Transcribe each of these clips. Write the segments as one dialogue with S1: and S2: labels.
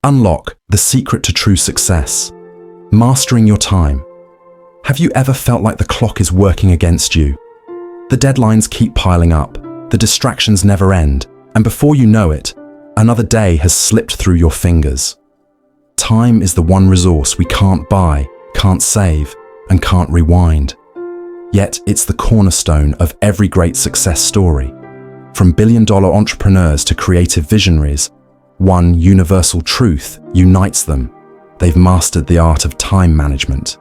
S1: Unlock the secret to true success. Mastering your time. Have you ever felt like the clock is working against you? The deadlines keep piling up, the distractions never end, and before you know it, another day has slipped through your fingers. Time is the one resource we can't buy, can't save, and can't rewind. Yet it's the cornerstone of every great success story. From billion-dollar entrepreneurs to creative visionaries, one universal truth unites them. They've mastered the art of time management.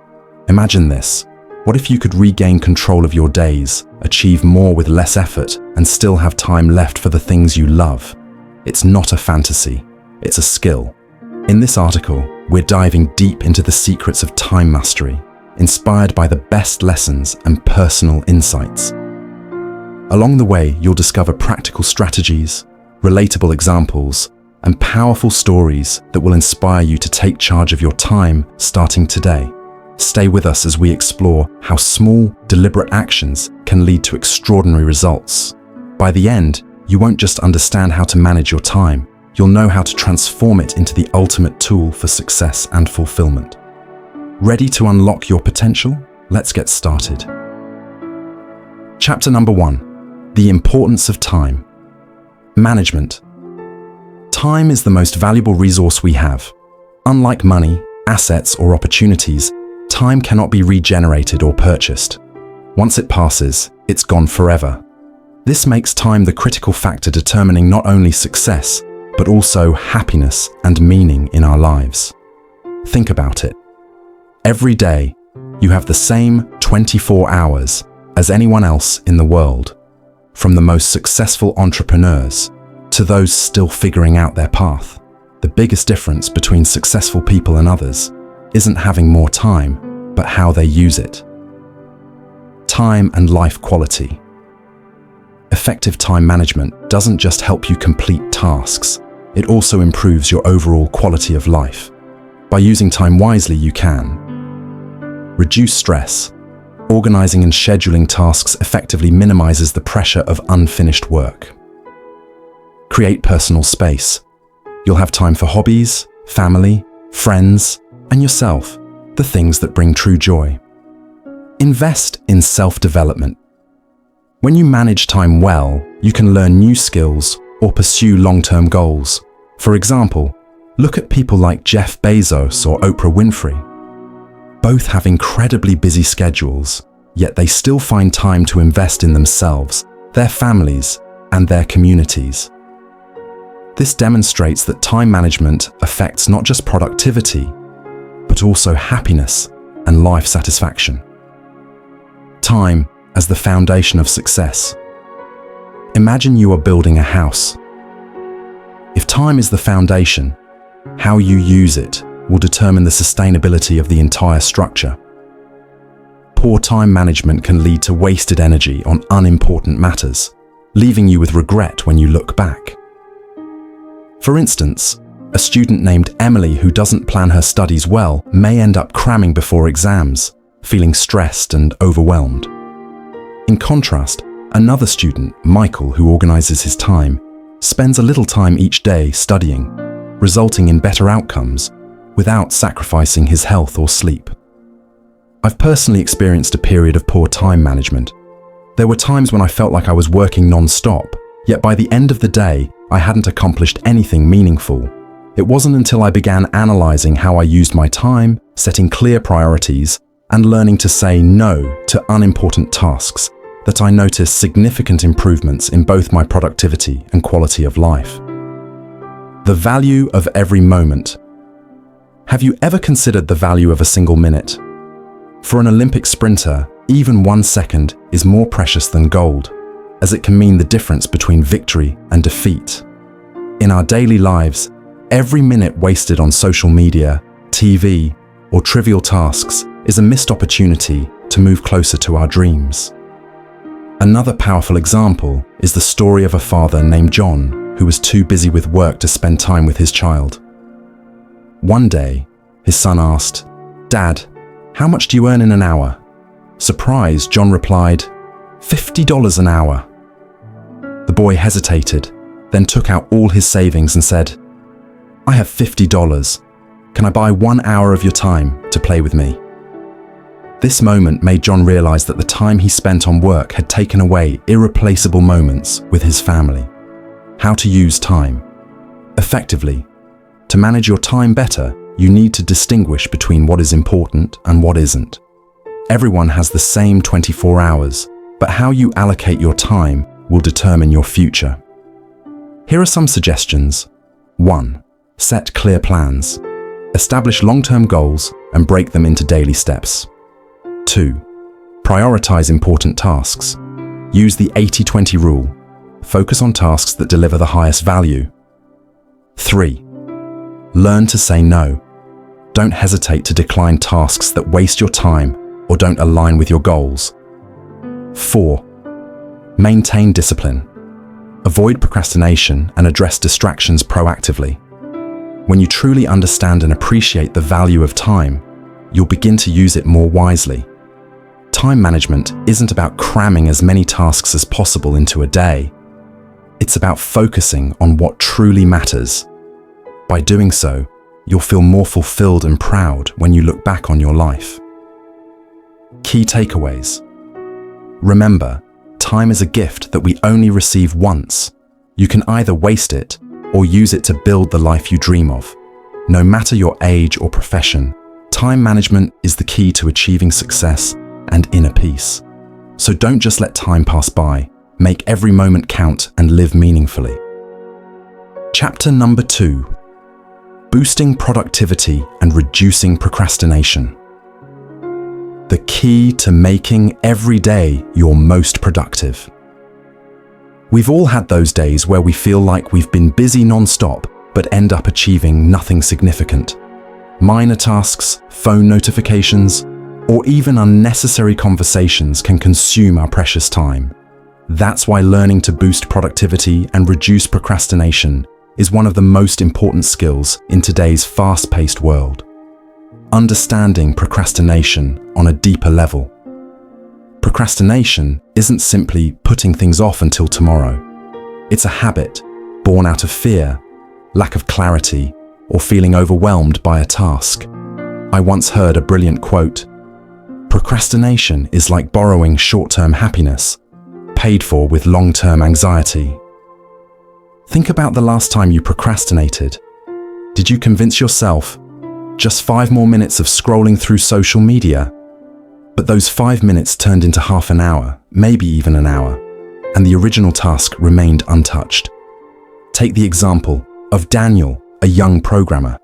S1: Imagine this. What if you could regain control of your days, achieve more with less effort, and still have time left for the things you love? It's not a fantasy, it's a skill. In this article, we're diving deep into the secrets of time mastery, inspired by the best lessons and personal insights. Along the way, you'll discover practical strategies, relatable examples, and powerful stories that will inspire you to take charge of your time starting today. Stay with us as we explore how small, deliberate actions can lead to extraordinary results. By the end, you won't just understand how to manage your time, you'll know how to transform it into the ultimate tool for success and fulfillment. Ready to unlock your potential? Let's get started. Chapter number 1. The importance of time. Management. Time is the most valuable resource we have. Unlike money, assets, or opportunities, time cannot be regenerated or purchased. Once it passes, it's gone forever. This makes time the critical factor determining not only success, but also happiness and meaning in our lives. Think about it. Every day, you have the same 24 hours as anyone else in the world, from the most successful entrepreneurs to those still figuring out their path. The biggest difference between successful people and others isn't having more time, but how they use it. Time and life quality. Effective time management doesn't just help you complete tasks, it also improves your overall quality of life. By using time wisely, you can reduce stress. Organizing and scheduling tasks effectively minimizes the pressure of unfinished work. Create personal space. You'll have time for hobbies, family, friends, and yourself, the things that bring true joy. Invest in self-development. When you manage time well, you can learn new skills or pursue long-term goals. For example, look at people like Jeff Bezos or Oprah Winfrey. Both have incredibly busy schedules, yet they still find time to invest in themselves, their families, and their communities. This demonstrates that time management affects not just productivity, but also happiness and life satisfaction. Time as the foundation of success. Imagine you are building a house. If time is the foundation, how you use it will determine the sustainability of the entire structure. Poor time management can lead to wasted energy on unimportant matters, leaving you with regret when you look back. For instance, a student named Emily who doesn't plan her studies well may end up cramming before exams, feeling stressed and overwhelmed. In contrast, another student, Michael, who organizes his time, spends a little time each day studying, resulting in better outcomes without sacrificing his health or sleep. I've personally experienced a period of poor time management. There were times when I felt like I was working non-stop, yet by the end of the day, I hadn't accomplished anything meaningful. It wasn't until I began analyzing how I used my time, setting clear priorities, and learning to say no to unimportant tasks that I noticed significant improvements in both my productivity and quality of life. The value of every moment. Have you ever considered the value of a single minute? For an Olympic sprinter, even 1 second is more precious than gold, as it can mean the difference between victory and defeat. In our daily lives, every minute wasted on social media, TV, or trivial tasks is a missed opportunity to move closer to our dreams. Another powerful example is the story of a father named John who was too busy with work to spend time with his child. One day, his son asked, "Dad, how much do you earn in an hour?" Surprised, John replied, $50 an hour. The boy hesitated, then took out all his savings and said, I have $50. Can I buy 1 hour of your time to play with me? This moment made John realize that the time he spent on work had taken away irreplaceable moments with his family. How to use time effectively. To manage your time better, you need to distinguish between what is important and what isn't. Everyone has the same 24 hours, but how you allocate your time will determine your future. Here are some suggestions. 1. Set clear plans. Establish long-term goals and break them into daily steps. 2. Prioritize important tasks. Use the 80-20 rule. Focus on tasks that deliver the highest value. 3. Learn to say no. Don't hesitate to decline tasks that waste your time or don't align with your goals. 4. Maintain discipline. Avoid procrastination and address distractions proactively. When you truly understand and appreciate the value of time, you'll begin to use it more wisely. Time management isn't about cramming as many tasks as possible into a day. It's about focusing on what truly matters. By doing so, you'll feel more fulfilled and proud when you look back on your life. Key takeaways. Remember, time is a gift that we only receive once. You can either waste it or use it to build the life you dream of. No matter your age or profession, time management is the key to achieving success and inner peace. So don't just let time pass by. Make every moment count and live meaningfully. Chapter number 2. Boosting productivity and reducing procrastination. The key to making every day your most productive. We've all had those days where we feel like we've been busy non-stop, but end up achieving nothing significant. Minor tasks, phone notifications, or even unnecessary conversations can consume our precious time. That's why learning to boost productivity and reduce procrastination is one of the most important skills in today's fast-paced world. Understanding procrastination on a deeper level. Procrastination isn't simply putting things off until tomorrow. It's a habit born out of fear, lack of clarity, or feeling overwhelmed by a task. I once heard a brilliant quote: "Procrastination is like borrowing short-term happiness, paid for with long-term anxiety." Think about the last time you procrastinated. Did you convince yourself, just 5 more minutes of scrolling through social media? But those 5 minutes turned into half an hour, maybe even an hour, and the original task remained untouched. Take the example of Daniel, a young programmer.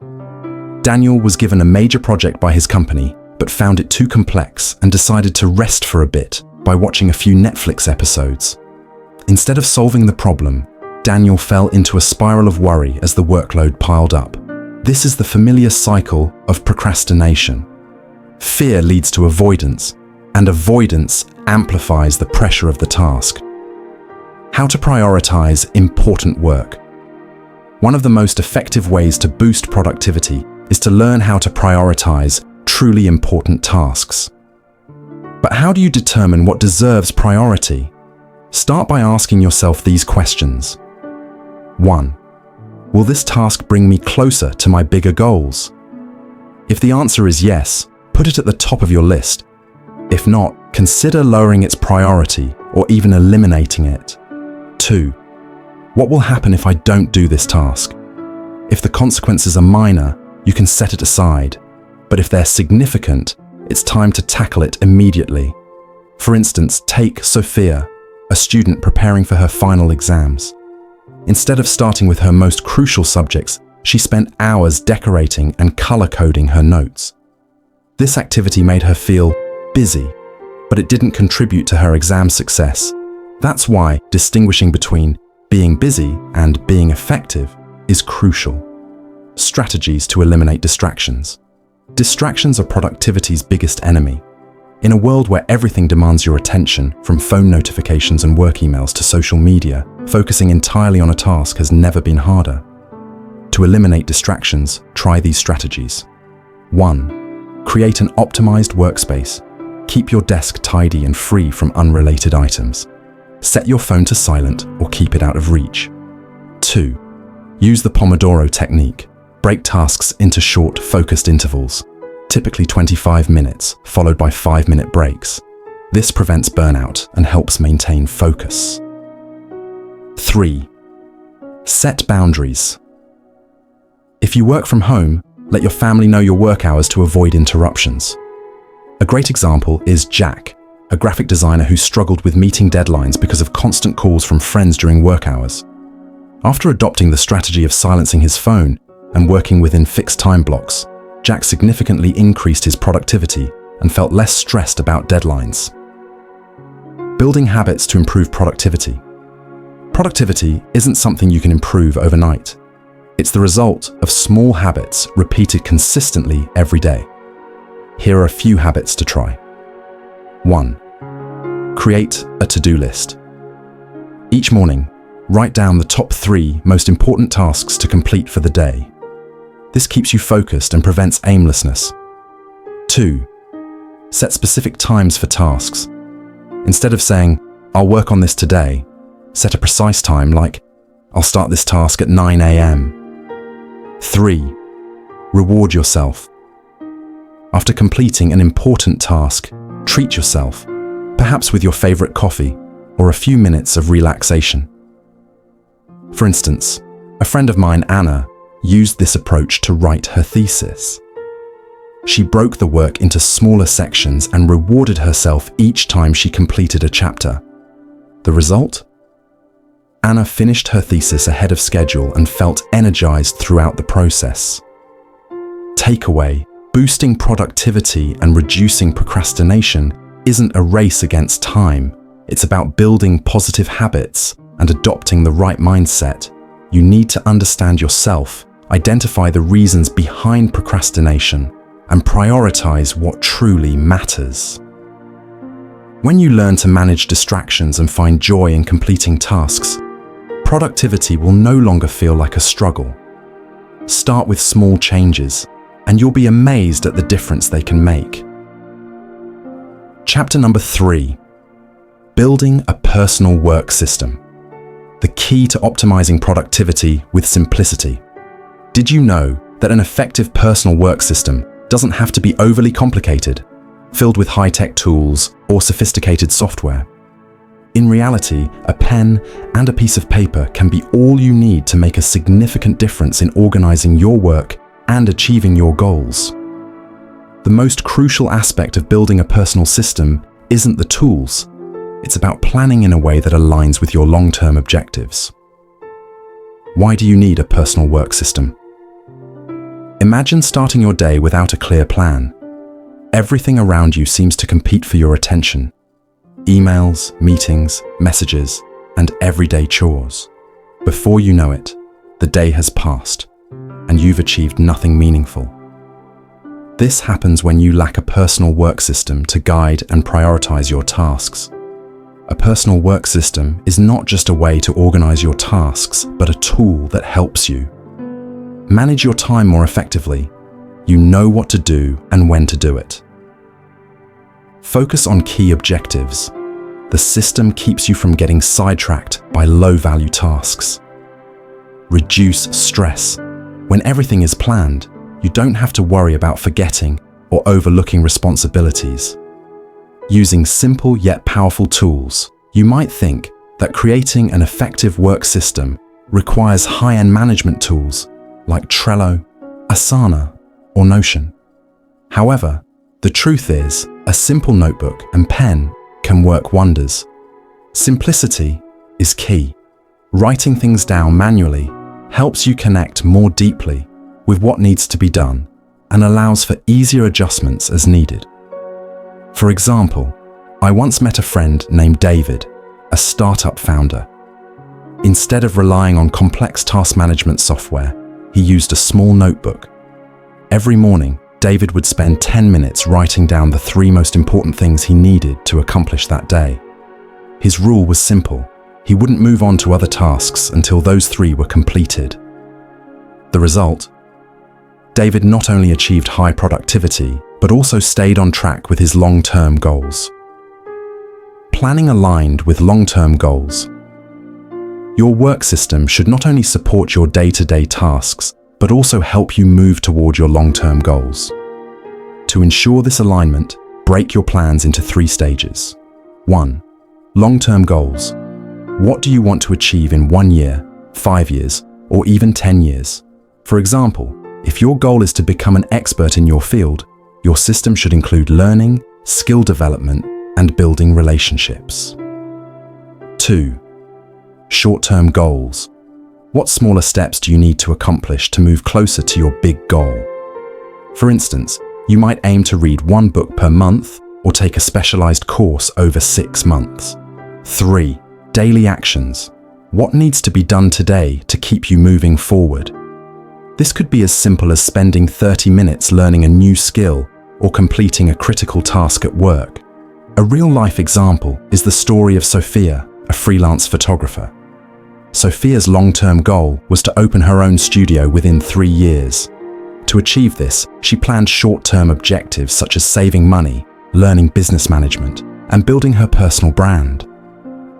S1: Daniel was given a major project by his company, but found it too complex and decided to rest for a bit by watching a few Netflix episodes. Instead of solving the problem, Daniel fell into a spiral of worry as the workload piled up. This is the familiar cycle of procrastination. Fear leads to avoidance, and avoidance amplifies the pressure of the task. How to prioritize important work. One of the most effective ways to boost productivity is to learn how to prioritize truly important tasks. But how do you determine what deserves priority? Start by asking yourself these questions. 1. Will this task bring me closer to my bigger goals? If the answer is yes, put it at the top of your list. If not, consider lowering its priority or even eliminating it. 2. What will happen if I don't do this task? If the consequences are minor, you can set it aside. But if they're significant, it's time to tackle it immediately. For instance, take Sophia, a student preparing for her final exams. Instead of starting with her most crucial subjects, she spent hours decorating and color-coding her notes. This activity made her feel busy, but it didn't contribute to her exam success. That's why distinguishing between being busy and being effective is crucial. Strategies to eliminate distractions. Distractions are productivity's biggest enemy. In a world where everything demands your attention, from phone notifications and work emails to social media, focusing entirely on a task has never been harder. To eliminate distractions, try these strategies. 1. Create an optimized workspace. Keep your desk tidy and free from unrelated items. Set your phone to silent or keep it out of reach. 2. Use the Pomodoro technique. Break tasks into short, focused intervals, typically 25 minutes, followed by 5-minute breaks. This prevents burnout and helps maintain focus. 3. Set boundaries. If you work from home, let your family know your work hours to avoid interruptions. A great example is Jack, a graphic designer who struggled with meeting deadlines because of constant calls from friends during work hours. After adopting the strategy of silencing his phone and working within fixed time blocks, Jack significantly increased his productivity and felt less stressed about deadlines. Building habits to improve productivity. Productivity isn't something you can improve overnight. It's the result of small habits repeated consistently every day. Here are a few habits to try. 1. Create a to-do list. Each morning, write down the top 3 most important tasks to complete for the day. This keeps you focused and prevents aimlessness. 2. Set specific times for tasks. Instead of saying, "I'll work on this today," set a precise time like, "I'll start this task at 9 a.m. 3. Reward yourself. After completing an important task, treat yourself, perhaps with your favorite coffee or a few minutes of relaxation. For instance, a friend of mine, Anna, used this approach to write her thesis. She broke the work into smaller sections and rewarded herself each time she completed a chapter. The result? Anna finished her thesis ahead of schedule and felt energized throughout the process. Takeaway: boosting productivity and reducing procrastination isn't a race against time. It's about building positive habits and adopting the right mindset. You need to understand yourself, identify the reasons behind procrastination, and prioritize what truly matters. When you learn to manage distractions and find joy in completing tasks, productivity will no longer feel like a struggle. Start with small changes, and you'll be amazed at the difference they can make. Chapter number 3. Building a personal work system. The key to optimizing productivity with simplicity. Did you know that an effective personal work system doesn't have to be overly complicated, filled with high-tech tools or sophisticated software? In reality, a pen and a piece of paper can be all you need to make a significant difference in organizing your work and achieving your goals. The most crucial aspect of building a personal system isn't the tools. It's about planning in a way that aligns with your long-term objectives. Why do you need a personal work system? Imagine starting your day without a clear plan. Everything around you seems to compete for your attention. Emails, meetings, messages, and everyday chores. Before you know it, the day has passed, and you've achieved nothing meaningful. This happens when you lack a personal work system to guide and prioritize your tasks. A personal work system is not just a way to organize your tasks, but a tool that helps you manage your time more effectively. You know what to do and when to do it. Focus on key objectives. The system keeps you from getting sidetracked by low-value tasks. Reduce stress. When everything is planned, you don't have to worry about forgetting or overlooking responsibilities. Using simple yet powerful tools, you might think that creating an effective work system requires high-end management tools like Trello, Asana, or Notion. However, the truth is, a simple notebook and pen can work wonders. Simplicity is key. Writing things down manually helps you connect more deeply with what needs to be done and allows for easier adjustments as needed. For example, I once met a friend named David, a startup founder. Instead of relying on complex task management software, he used a small notebook. Every morning, David would spend 10 minutes writing down the 3 most important things he needed to accomplish that day. His rule was simple. He wouldn't move on to other tasks until those 3 were completed. The result? David not only achieved high productivity, but also stayed on track with his long-term goals. Planning aligned with long-term goals. Your work system should not only support your day-to-day tasks, but also help you move toward your long-term goals. To ensure this alignment, break your plans into 3 stages. 1. Long-term goals. What do you want to achieve in 1 year, 5 years, or even 10 years? For example, if your goal is to become an expert in your field, your system should include learning, skill development, and building relationships. 2. Short-term goals. What smaller steps do you need to accomplish to move closer to your big goal? For instance, you might aim to read 1 book per month or take a specialized course over 6 months. 3. Daily actions. What needs to be done today to keep you moving forward? This could be as simple as spending 30 minutes learning a new skill or completing a critical task at work. A real-life example is the story of Sophia, a freelance photographer. Sophia's long-term goal was to open her own studio within 3 years. To achieve this, she planned short-term objectives such as saving money, learning business management, and building her personal brand.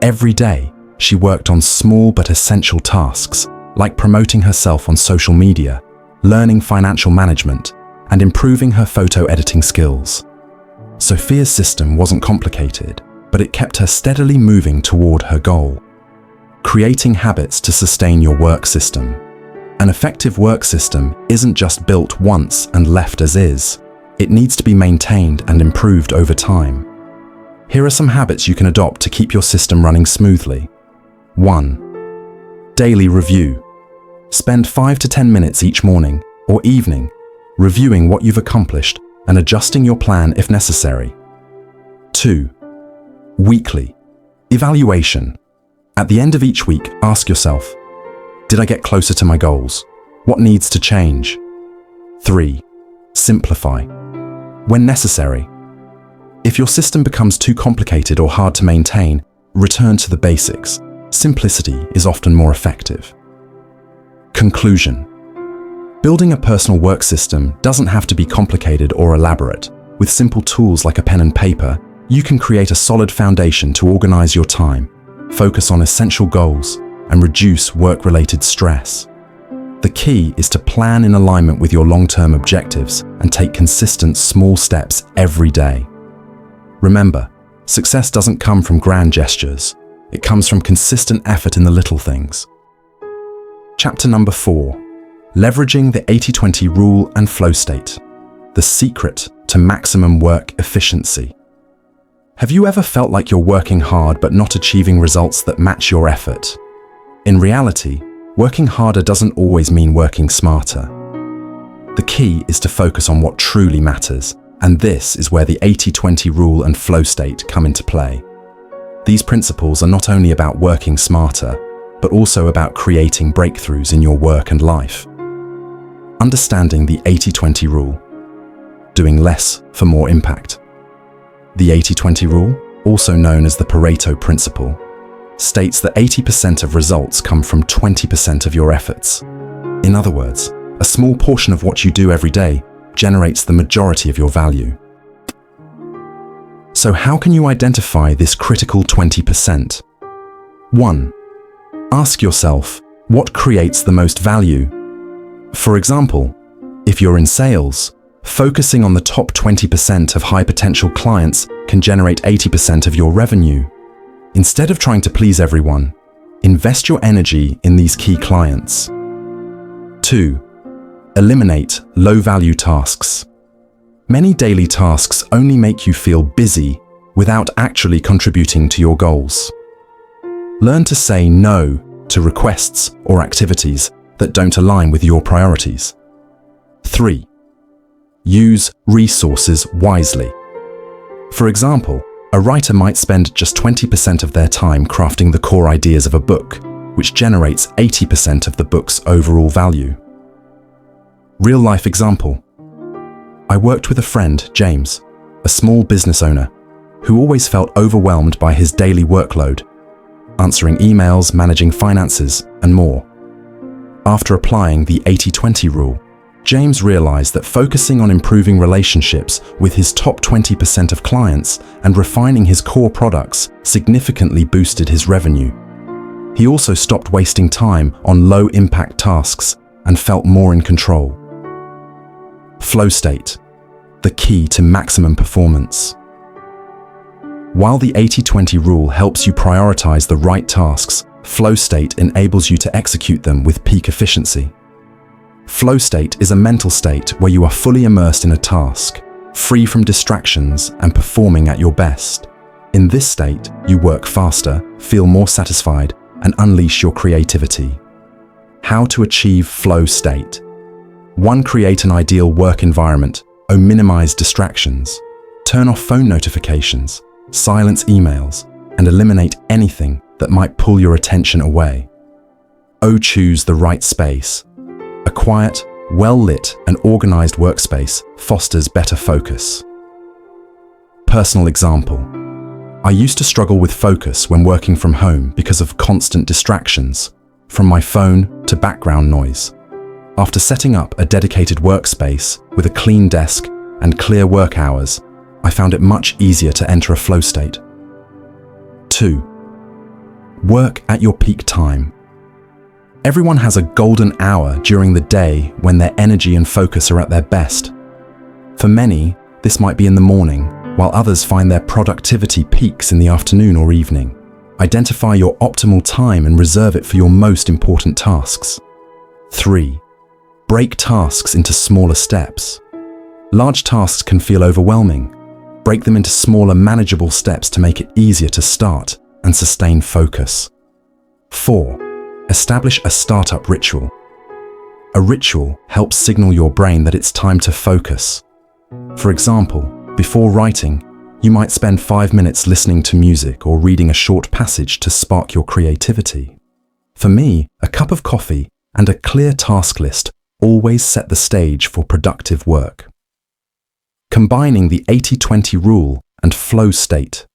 S1: Every day, she worked on small but essential tasks, like promoting herself on social media, learning financial management, and improving her photo editing skills. Sophia's system wasn't complicated, but it kept her steadily moving toward her goal. Creating habits to sustain your work system. An effective work system isn't just built once and left as is. It needs to be maintained and improved over time. Here are some habits you can adopt to keep your system running smoothly. 1. Daily review. Spend 5 to 10 minutes each morning or evening reviewing what you've accomplished and adjusting your plan if necessary. 2. Weekly evaluation. At the end of each week, ask yourself, did I get closer to my goals? What needs to change? 3. Simplify. When necessary. If your system becomes too complicated or hard to maintain, return to the basics. Simplicity is often more effective. Conclusion. Building a personal work system doesn't have to be complicated or elaborate. With simple tools like a pen and paper, you can create a solid foundation to organize your time, focus on essential goals, and reduce work-related stress. The key is to plan in alignment with your long-term objectives and take consistent small steps every day. Remember, success doesn't come from grand gestures. It comes from consistent effort in the little things. Chapter number 4. Leveraging the 80-20 rule and flow state. The secret to maximum work efficiency. Have you ever felt like you're working hard but not achieving results that match your effort? In reality, working harder doesn't always mean working smarter. The key is to focus on what truly matters, and this is where the 80-20 rule and flow state come into play. These principles are not only about working smarter, but also about creating breakthroughs in your work and life. Understanding the 80-20 rule. Doing less for more impact. The 80-20 rule, also known as the Pareto principle, states that 80% of results come from 20% of your efforts. In other words, a small portion of what you do every day generates the majority of your value. So how can you identify this critical 20%? 1. Ask yourself, what creates the most value? For example, if you're in sales, focusing on the top 20% of high-potential clients can generate 80% of your revenue. Instead of trying to please everyone, invest your energy in these key clients. 2. Eliminate low-value tasks. Many daily tasks only make you feel busy without actually contributing to your goals. Learn to say no to requests or activities that don't align with your priorities. 3. Use resources wisely. For example, a writer might spend just 20% of their time crafting the core ideas of a book, which generates 80% of the book's overall value. Real-life example. I worked with a friend, James, a small business owner, who always felt overwhelmed by his daily workload, answering emails, managing finances, and more. After applying the 80-20 rule, James realized that focusing on improving relationships with his top 20% of clients and refining his core products significantly boosted his revenue. He also stopped wasting time on low-impact tasks and felt more in control. Flow state, the key to maximum performance. While the 80-20 rule helps you prioritize the right tasks, flow state enables you to execute them with peak efficiency. Flow state is a mental state where you are fully immersed in a task, free from distractions and performing at your best. In this state, you work faster, feel more satisfied, and unleash your creativity. How to achieve flow state? 1. Create an ideal work environment. Minimize distractions. Turn off phone notifications, silence emails, and eliminate anything that might pull your attention away. Choose the right space. A quiet, well-lit, and organized workspace fosters better focus. Personal example. I used to struggle with focus when working from home because of constant distractions, from my phone to background noise. After setting up a dedicated workspace with a clean desk and clear work hours, I found it much easier to enter a flow state. 2. Work at your peak time. Everyone has a golden hour during the day when their energy and focus are at their best. For many, this might be in the morning, while others find their productivity peaks in the afternoon or evening. Identify your optimal time and reserve it for your most important tasks. 3. Break tasks into smaller steps. Large tasks can feel overwhelming. Break them into smaller, manageable steps to make it easier to start and sustain focus. 4. Establish a startup ritual. A ritual helps signal your brain that it's time to focus. For example, before writing, you might spend 5 minutes listening to music or reading a short passage to spark your creativity. For me, a cup of coffee and a clear task list always set the stage for productive work. Combining the 80-20 rule and flow state.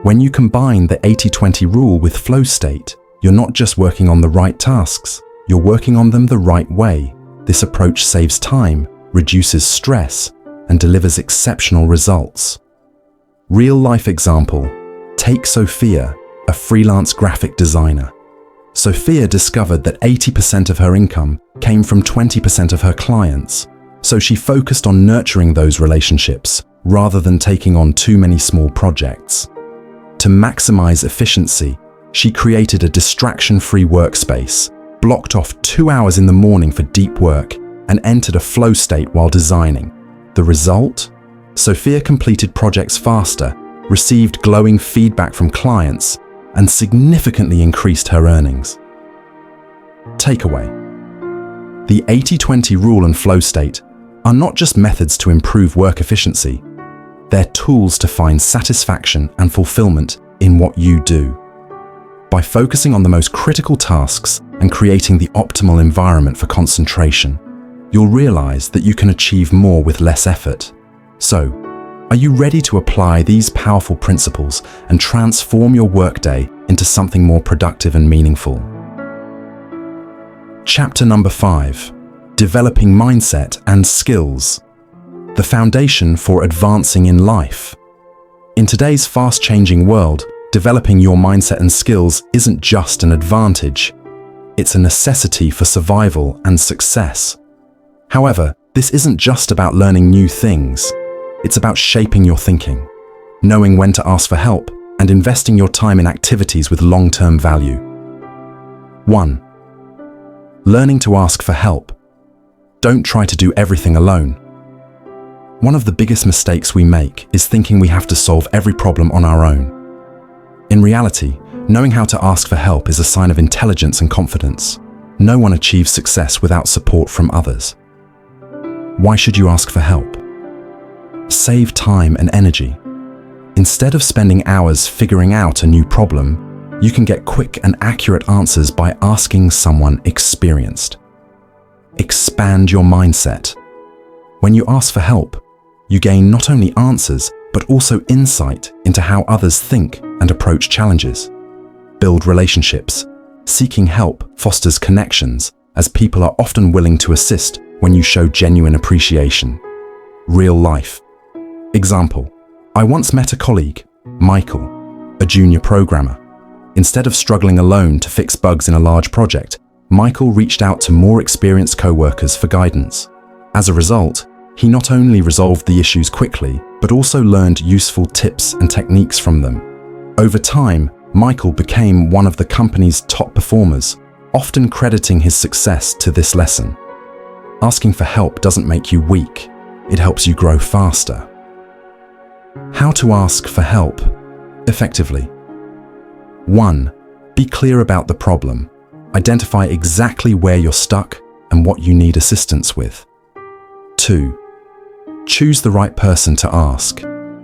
S1: When you combine the 80-20 rule with flow state, you're not just working on the right tasks, you're working on them the right way. This approach saves time, reduces stress, and delivers exceptional results. Real-life example. Take Sophia, a freelance graphic designer. Sophia discovered that 80% of her income came from 20% of her clients, so she focused on nurturing those relationships rather than taking on too many small projects. To maximize efficiency, she created a distraction-free workspace, blocked off 2 hours in the morning for deep work, and entered a flow state while designing. The result? Sophia completed projects faster, received glowing feedback from clients, and significantly increased her earnings. Takeaway. The 80-20 rule and flow state are not just methods to improve work efficiency, they're tools to find satisfaction and fulfillment in what you do. By focusing on the most critical tasks and creating the optimal environment for concentration, you'll realize that you can achieve more with less effort. So, are you ready to apply these powerful principles and transform your workday into something more productive and meaningful? Chapter number 5. Developing mindset and skills. The foundation for advancing in life. In today's fast-changing world, developing your mindset and skills isn't just an advantage. It's a necessity for survival and success. However, this isn't just about learning new things. It's about shaping your thinking, knowing when to ask for help, and investing your time in activities with long-term value. 1. Learning to ask for help. Don't try to do everything alone. One of the biggest mistakes we make is thinking we have to solve every problem on our own. In reality, knowing how to ask for help is a sign of intelligence and confidence. No one achieves success without support from others. Why should you ask for help? Save time and energy. Instead of spending hours figuring out a new problem, you can get quick and accurate answers by asking someone experienced. Expand your mindset. When you ask for help, you gain not only answers, but also insight into how others think and approach challenges. Build relationships. Seeking help fosters connections, as people are often willing to assist when you show genuine appreciation. Real life. Example. I once met a colleague, Michael, a junior programmer. Instead of struggling alone to fix bugs in a large project, Michael reached out to more experienced co-workers for guidance. As a result, he not only resolved the issues quickly, but also learned useful tips and techniques from them. Over time, Michael became one of the company's top performers, often crediting his success to this lesson. Asking for help doesn't make you weak, it helps you grow faster. How to ask for help effectively. 1. Be clear about the problem. Identify exactly where you're stuck and what you need assistance with. 2. Choose the right person to ask.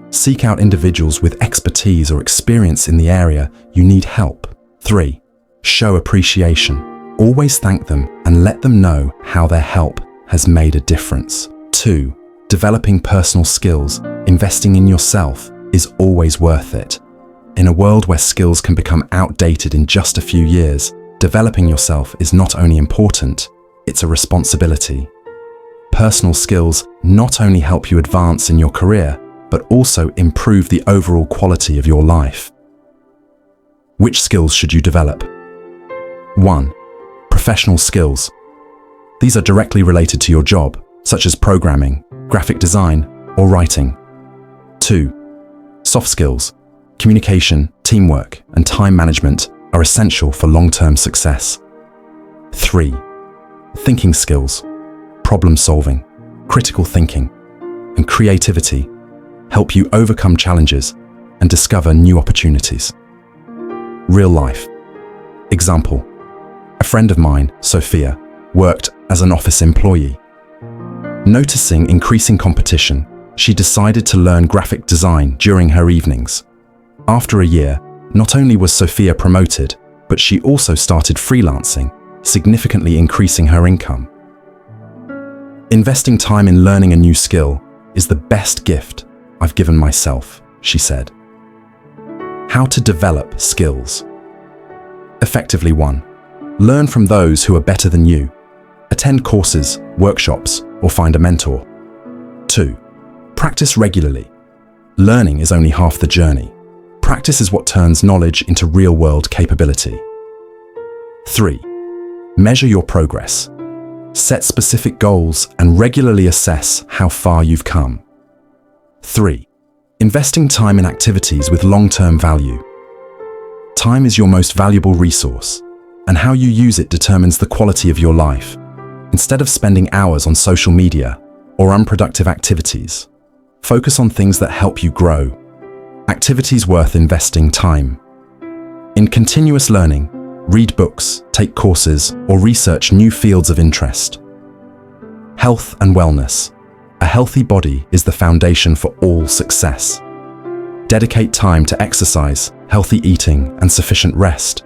S1: Seek out individuals with expertise or experience in the area you need help. 3. Show appreciation. Always thank them and let them know how their help has made a difference. 2. Developing personal skills, investing in yourself is always worth it. In a world where skills can become outdated in just a few years, developing yourself is not only important, it's a responsibility. Personal skills not only help you advance in your career, but also improve the overall quality of your life. Which skills should you develop? 1. Professional skills. These are directly related to your job, such as programming, graphic design, or writing. 2. Soft skills. Communication, teamwork, and time management are essential for long-term success. 3. Thinking skills. Problem solving, critical thinking, and creativity help you overcome challenges and discover new opportunities. Real life. Example: a friend of mine, Sophia, worked as an office employee. Noticing increasing competition, she decided to learn graphic design during her evenings. After a year, not only was Sophia promoted, but she also started freelancing, significantly increasing her income. Investing time in learning a new skill is the best gift I've given myself, she said. How to develop skills. Effectively. 1. Learn from those who are better than you. Attend courses, workshops, or find a mentor. 2. Practice regularly. Learning is only half the journey. Practice is what turns knowledge into real-world capability. 3. Measure your progress. Set specific goals and regularly assess how far you've come. 3. Investing time in activities with long-term value. Time is your most valuable resource, and how you use it determines the quality of your life. Instead of spending hours on social media or unproductive activities, focus on things that help you grow. Activities worth investing time. In continuous learning, read books, take courses, or research new fields of interest. Health and wellness. A healthy body is the foundation for all success. Dedicate time to exercise, healthy eating, and sufficient rest.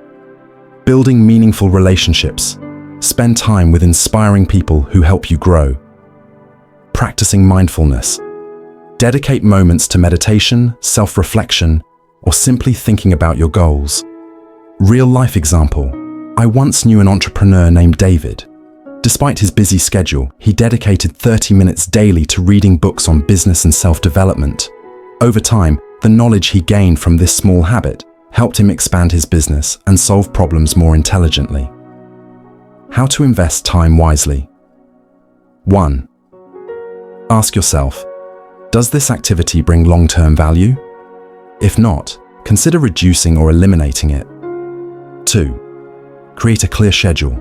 S1: Building meaningful relationships. Spend time with inspiring people who help you grow. Practicing mindfulness. Dedicate moments to meditation, self-reflection, or simply thinking about your goals. Real-life example. I once knew an entrepreneur named David. Despite his busy schedule, he dedicated 30 minutes daily to reading books on business and self-development. Over time, the knowledge he gained from this small habit helped him expand his business and solve problems more intelligently. How to invest time wisely. 1. Ask yourself, does this activity bring long-term value? If not, consider reducing or eliminating it. 2. Create a clear schedule.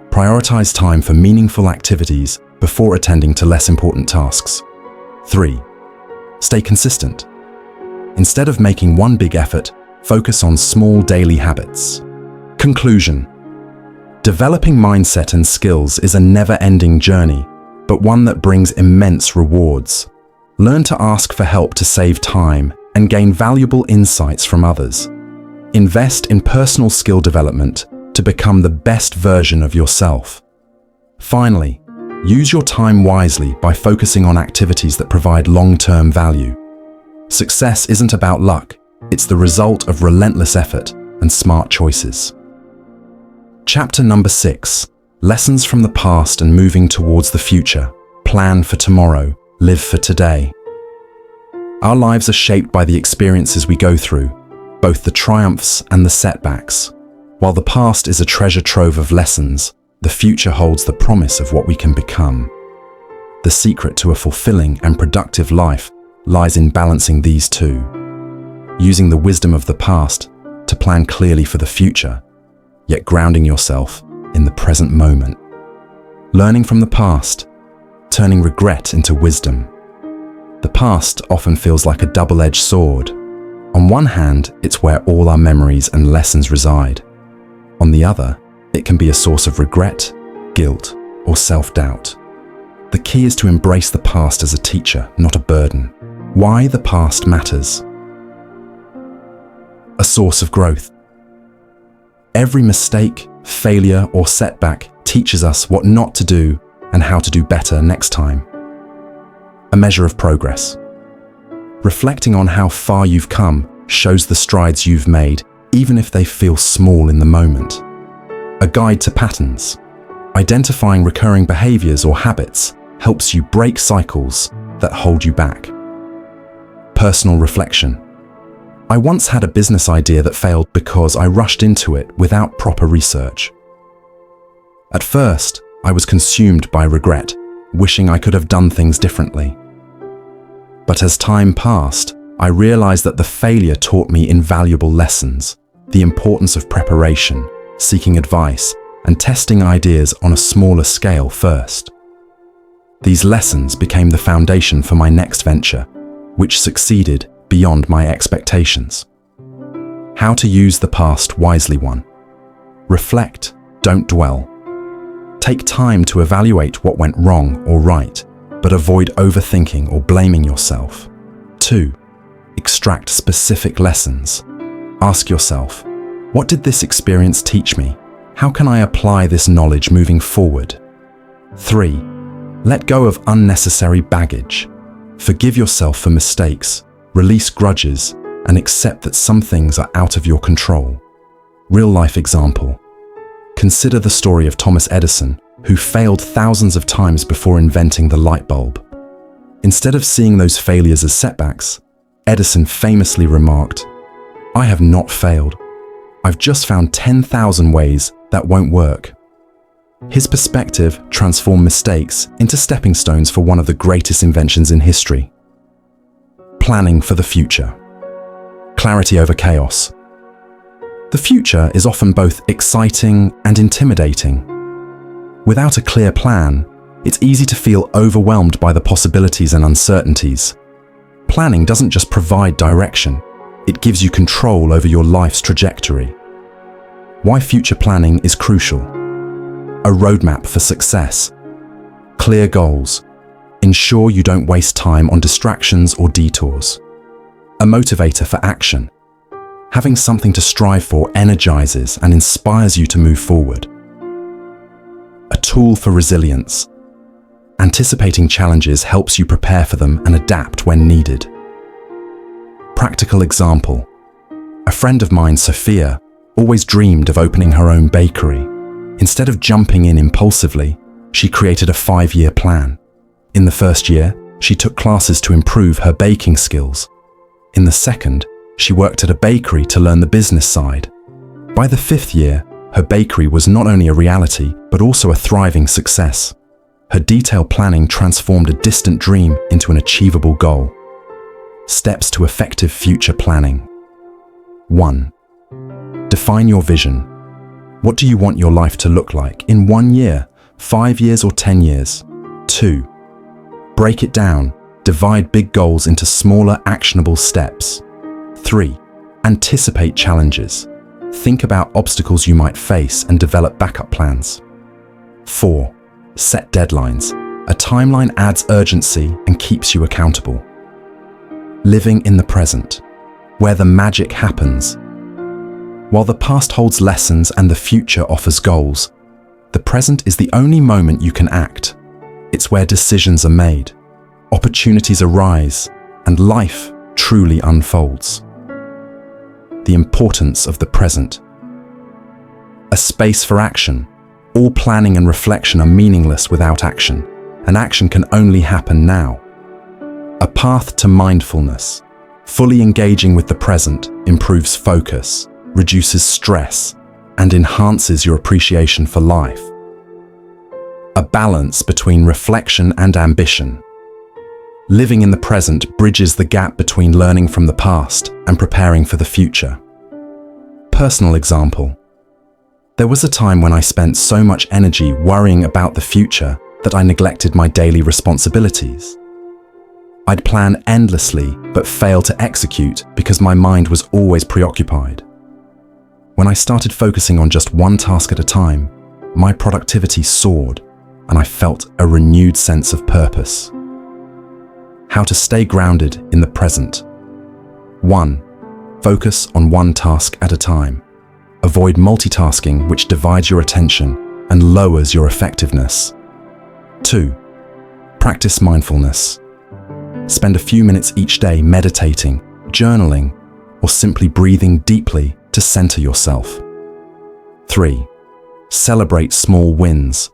S1: Prioritize time for meaningful activities before attending to less important tasks. 3. Stay consistent. Instead of making one big effort, focus on small daily habits. Conclusion. Developing mindset and skills is a never-ending journey, but one that brings immense rewards. Learn to ask for help to save time and gain valuable insights from others. Invest in personal skill development to become the best version of yourself. Finally, use your time wisely by focusing on activities that provide long-term value. Success isn't about luck, it's the result of relentless effort and smart choices. Chapter number 6. Lessons from the past and moving towards the future. Plan for tomorrow, live for today. Our lives are shaped by the experiences we go through, both the triumphs and the setbacks. While the past is a treasure trove of lessons, the future holds the promise of what we can become. The secret to a fulfilling and productive life lies in balancing these two, using the wisdom of the past to plan clearly for the future, yet grounding yourself in the present moment. Learning from the past, turning regret into wisdom. The past often feels like a double-edged sword. On one hand, it's where all our memories and lessons reside. On the other, it can be a source of regret, guilt, or self-doubt. The key is to embrace the past as a teacher, not a burden. Why the past matters. A source of growth. Every mistake, failure, or setback teaches us what not to do and how to do better next time. A measure of progress. Reflecting on how far you've come shows the strides you've made, even if they feel small in the moment. A guide to patterns. Identifying recurring behaviors or habits helps you break cycles that hold you back. Personal reflection. I once had a business idea that failed because I rushed into it without proper research. At first, I was consumed by regret, wishing I could have done things differently. But as time passed, I realized that the failure taught me invaluable lessons: the importance of preparation, seeking advice, and testing ideas on a smaller scale first. These lessons became the foundation for my next venture, which succeeded beyond my expectations. How to use the past wisely. 1. Reflect, don't dwell. Take time to evaluate what went wrong or right, but avoid overthinking or blaming yourself. 2. Extract specific lessons. Ask yourself, what did this experience teach me? How can I apply this knowledge moving forward? 3. Let go of unnecessary baggage. Forgive yourself for mistakes, release grudges, and accept that some things are out of your control. Real-life example. Consider the story of Thomas Edison, who failed thousands of times before inventing the light bulb. Instead of seeing those failures as setbacks, Edison famously remarked, "I have not failed. I've just found 10,000 ways that won't work." His perspective transformed mistakes into stepping stones for one of the greatest inventions in history. Planning for the future. Clarity over chaos. The future is often both exciting and intimidating. Without a clear plan, it's easy to feel overwhelmed by the possibilities and uncertainties. Planning doesn't just provide direction, it gives you control over your life's trajectory. Why future planning is crucial. A roadmap for success. Clear goals. Ensure you don't waste time on distractions or detours. A motivator for action. Having something to strive for energizes and inspires you to move forward. A tool for resilience. Anticipating challenges helps you prepare for them and adapt when needed. Practical example. A friend of mine, Sophia, always dreamed of opening her own bakery. Instead of jumping in impulsively, she created a 5-year plan. In the first year, she took classes to improve her baking skills. In the second, she worked at a bakery to learn the business side. By the 5th year, her bakery was not only a reality, but also a thriving success. Her detailed planning transformed a distant dream into an achievable goal. Steps to effective future planning. 1. Define your vision. What do you want your life to look like in 1 year, 5 years, or 10 years? 2. Break it down. Divide big goals into smaller, actionable steps. 3. Anticipate challenges. Think about obstacles you might face and develop backup plans. 4. Set deadlines. A timeline adds urgency and keeps you accountable. Living in the present, where the magic happens. While the past holds lessons and the future offers goals, the present is the only moment you can act. It's where decisions are made, opportunities arise, and life truly unfolds. The importance of the present. A space for action. All planning and reflection are meaningless without action, and action can only happen now. A path to mindfulness. Fully engaging with the present improves focus, reduces stress, and enhances your appreciation for life. A balance between reflection and ambition. Living in the present bridges the gap between learning from the past and preparing for the future. Personal example. There was a time when I spent so much energy worrying about the future that I neglected my daily responsibilities. I'd plan endlessly but fail to execute because my mind was always preoccupied. When I started focusing on just one task at a time, my productivity soared and I felt a renewed sense of purpose. How to stay grounded in the present. 1. Focus on one task at a time. Avoid multitasking, which divides your attention and lowers your effectiveness. 2. Practice mindfulness. Spend a few minutes each day meditating, journaling, or simply breathing deeply to center yourself. 3. Celebrate small wins.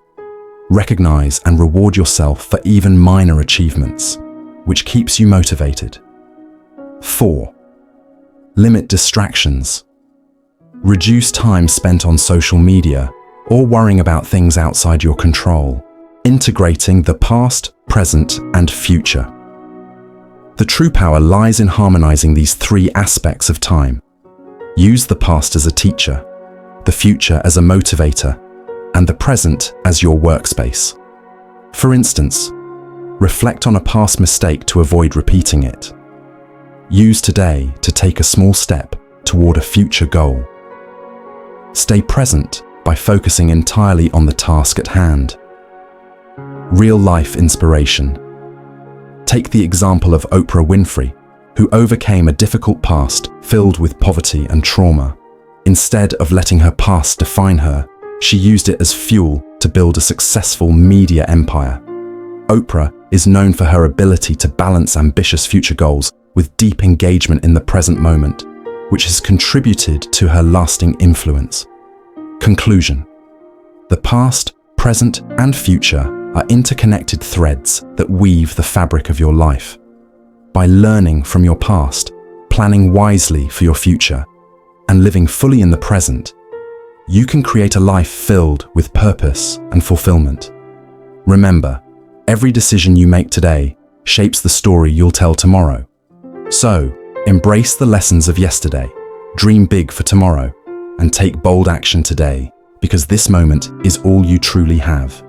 S1: Recognize and reward yourself for even minor achievements, which keeps you motivated. 4. Limit distractions. Reduce time spent on social media or worrying about things outside your control, integrating the past, present, and future. The true power lies in harmonizing these three aspects of time. Use the past as a teacher, the future as a motivator, and the present as your workspace. For instance, reflect on a past mistake to avoid repeating it. Use today to take a small step toward a future goal. Stay present by focusing entirely on the task at hand. Real-life inspiration. Take the example of Oprah Winfrey, who overcame a difficult past filled with poverty and trauma. Instead of letting her past define her, she used it as fuel to build a successful media empire. Oprah is known for her ability to balance ambitious future goals with deep engagement in the present moment, which has contributed to her lasting influence. Conclusion. The past, present, and future are interconnected threads that weave the fabric of your life. By learning from your past, planning wisely for your future, and living fully in the present, you can create a life filled with purpose and fulfillment. Remember, every decision you make today shapes the story you'll tell tomorrow. So, embrace the lessons of yesterday, dream big for tomorrow, and take bold action today, because this moment is all you truly have.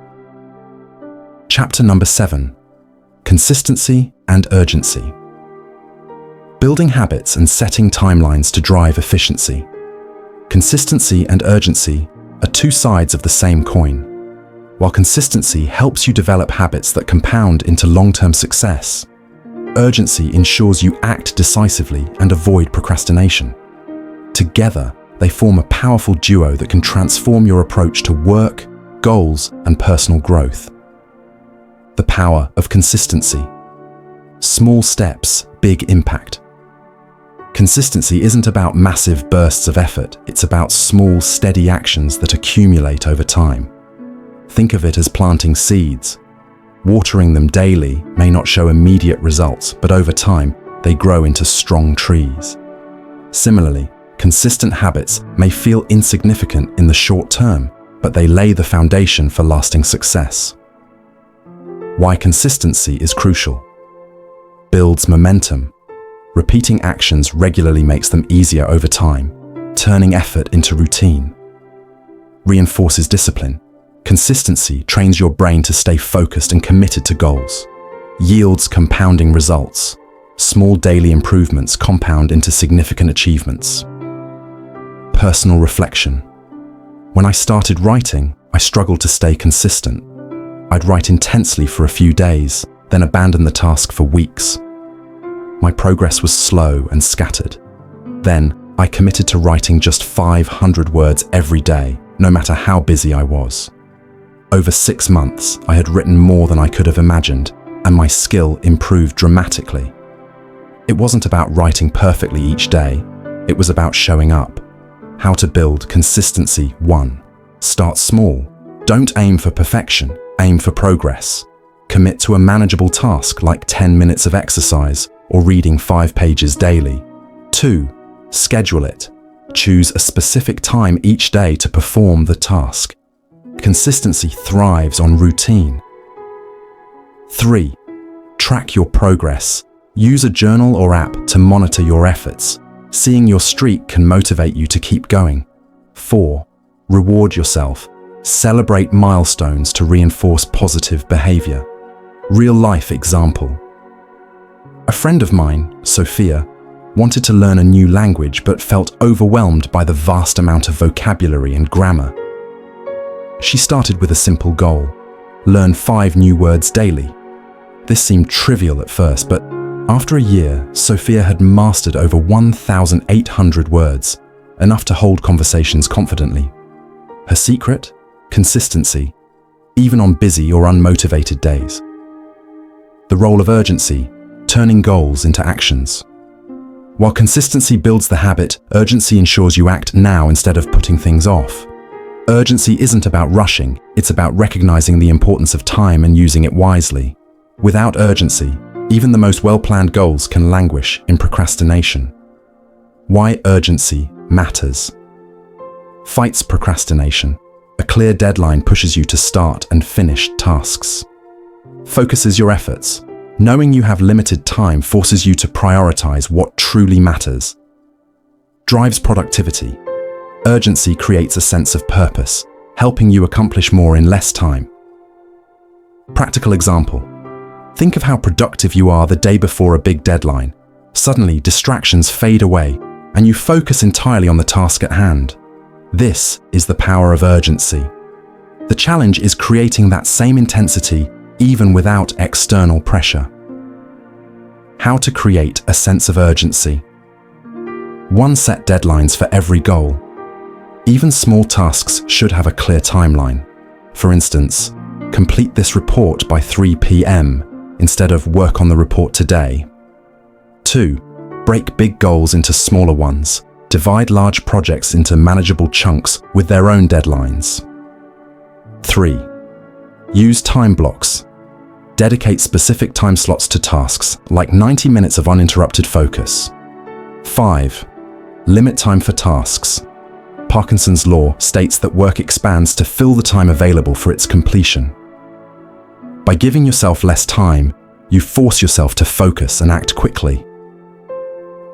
S1: Chapter number 7. Consistency and urgency. Building habits and setting timelines to drive efficiency. Consistency and urgency are two sides of the same coin. While consistency helps you develop habits that compound into long-term success, urgency ensures you act decisively and avoid procrastination. Together, they form a powerful duo that can transform your approach to work, goals, and personal growth. The power of consistency. Small steps, big impact. Consistency isn't about massive bursts of effort, it's about small, steady actions that accumulate over time. Think of it as planting seeds. Watering them daily may not show immediate results, but over time, they grow into strong trees. Similarly, consistent habits may feel insignificant in the short term, but they lay the foundation for lasting success. Why consistency is crucial. Builds momentum. Repeating actions regularly makes them easier over time, turning effort into routine. Reinforces discipline. Consistency trains your brain to stay focused and committed to goals. Yields compounding results. Small daily improvements compound into significant achievements. Personal reflection. When I started writing, I struggled to stay consistent. I'd write intensely for a few days, then abandon the task for weeks. My progress was slow and scattered. Then, I committed to writing just 500 words every day, no matter how busy I was. Over 6 months, I had written more than I could have imagined, and my skill improved dramatically. It wasn't about writing perfectly each day, it was about showing up. How to build consistency. 1. Start small. Don't aim for perfection, aim for progress. Commit to a manageable task like 10 minutes of exercise or reading 5 pages daily. 2. Schedule it. Choose a specific time each day to perform the task. Consistency thrives on routine. 3. Track your progress. Use a journal or app to monitor your efforts. Seeing your streak can motivate you to keep going. 4. Reward yourself. Celebrate milestones to reinforce positive behavior. Real-life example. A friend of mine, Sophia, wanted to learn a new language but felt overwhelmed by the vast amount of vocabulary and grammar. She started with a simple goal: learn 5 new words daily. This seemed trivial at first, but after a year, Sophia had mastered over 1,800 words, enough to hold conversations confidently. Her secret? Consistency, even on busy or unmotivated days. The role of urgency, turning goals into actions. While consistency builds the habit, urgency ensures you act now instead of putting things off. Urgency isn't about rushing, it's about recognizing the importance of time and using it wisely. Without urgency, even the most well-planned goals can languish in procrastination. Why urgency matters. Fights procrastination. A clear deadline pushes you to start and finish tasks. Focuses your efforts. Knowing you have limited time forces you to prioritize what truly matters. Drives productivity. Urgency creates a sense of purpose, helping you accomplish more in less time. Practical example. Think of how productive you are the day before a big deadline. Suddenly, distractions fade away, and you focus entirely on the task at hand. This is the power of urgency. The challenge is creating that same intensity even without external pressure. How to create a sense of urgency. 1. Set deadlines for every goal. Even small tasks should have a clear timeline. For instance, complete this report by 3 p.m. instead of work on the report today. 2. Break big goals into smaller ones. Divide large projects into manageable chunks with their own deadlines. 3. Use time blocks. Dedicate specific time slots to tasks, like 90 minutes of uninterrupted focus. 5. Limit time for tasks. Parkinson's law states that work expands to fill the time available for its completion. By giving yourself less time, you force yourself to focus and act quickly.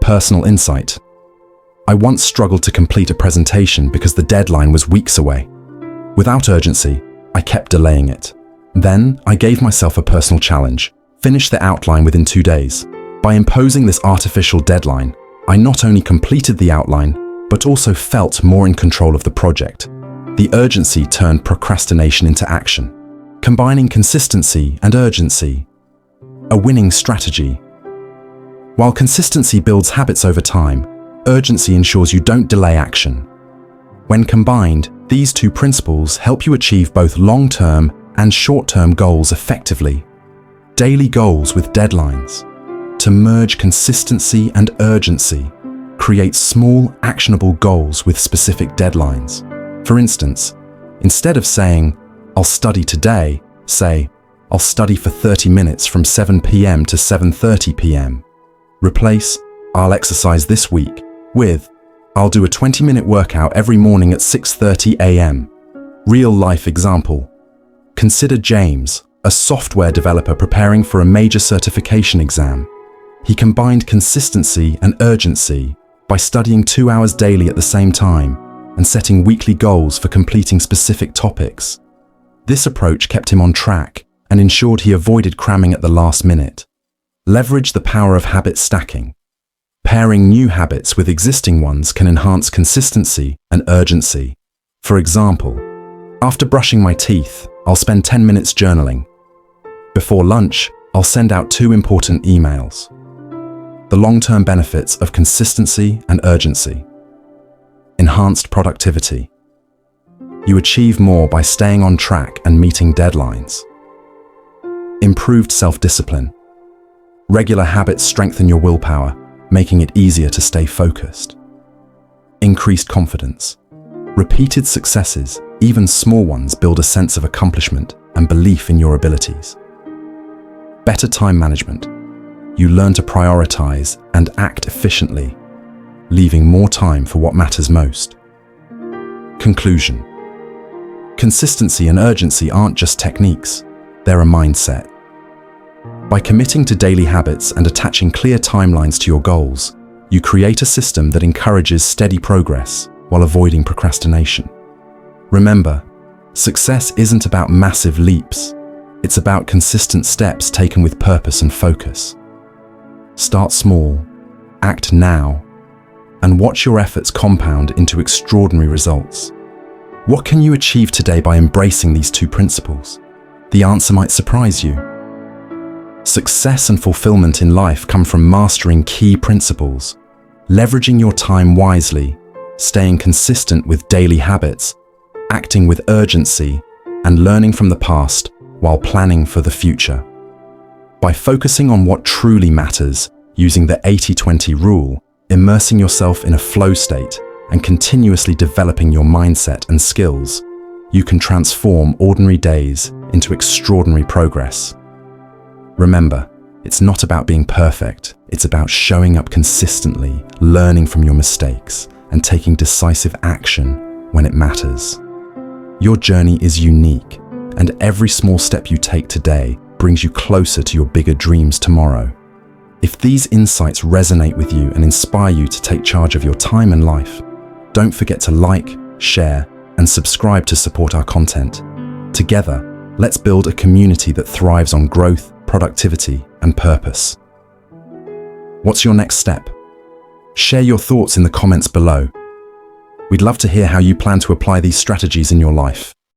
S1: Personal insight. I once struggled to complete a presentation because the deadline was weeks away. Without urgency, I kept delaying it. Then, I gave myself a personal challenge: finish the outline within 2 days. By imposing this artificial deadline, I not only completed the outline, but also felt more in control of the project. The urgency turned procrastination into action, combining consistency and urgency. A winning strategy. While consistency builds habits over time, urgency ensures you don't delay action. When combined, these 2 principles help you achieve both long-term and short-term goals effectively. Daily goals with deadlines. To merge consistency and urgency, create small, actionable goals with specific deadlines. For instance, instead of saying, "I'll study today," say, "I'll study for 30 minutes from 7 p.m. to 7:30 p.m. Replace, "I'll exercise this week," with, "I'll do a 20-minute workout every morning at 6:30 a.m. Real-life example. Consider James, a software developer preparing for a major certification exam. He combined consistency and urgency by studying 2 hours daily at the same time and setting weekly goals for completing specific topics. This approach kept him on track and ensured he avoided cramming at the last minute. Leverage the power of habit stacking. Pairing new habits with existing ones can enhance consistency and urgency. For example, after brushing my teeth, I'll spend 10 minutes journaling. Before lunch, I'll send out 2 important emails. The long-term benefits of consistency and urgency. Enhanced productivity. You achieve more by staying on track and meeting deadlines. Improved self-discipline. Regular habits strengthen your willpower, making it easier to stay focused. Increased confidence. Repeated successes, even small ones, build a sense of accomplishment and belief in your abilities. Better time management. You learn to prioritize and act efficiently. leaving more time for what matters most. Conclusion. Consistency and urgency aren't just techniques, they're a mindset. By committing to daily habits and attaching clear timelines to your goals, you create a system that encourages steady progress while avoiding procrastination. Remember, success isn't about massive leaps, it's about consistent steps taken with purpose and focus. Start small, act now, and watch your efforts compound into extraordinary results. What can you achieve today by embracing these two principles? The answer might surprise you. Success and fulfillment in life come from mastering key principles, leveraging your time wisely, staying consistent with daily habits, acting with urgency, and learning from the past while planning for the future. By focusing on what truly matters, using the 80-20 rule, immersing yourself in a flow state, and continuously developing your mindset and skills, you can transform ordinary days into extraordinary progress. Remember, it's not about being perfect, it's about showing up consistently, learning from your mistakes, and taking decisive action when it matters. Your journey is unique, and every small step you take today brings you closer to your bigger dreams tomorrow. If these insights resonate with you and inspire you to take charge of your time and life, don't forget to like, share, and subscribe to support our content. Together, let's build a community that thrives on growth, productivity, and purpose. What's your next step? Share your thoughts in the comments below. We'd love to hear how you plan to apply these strategies in your life.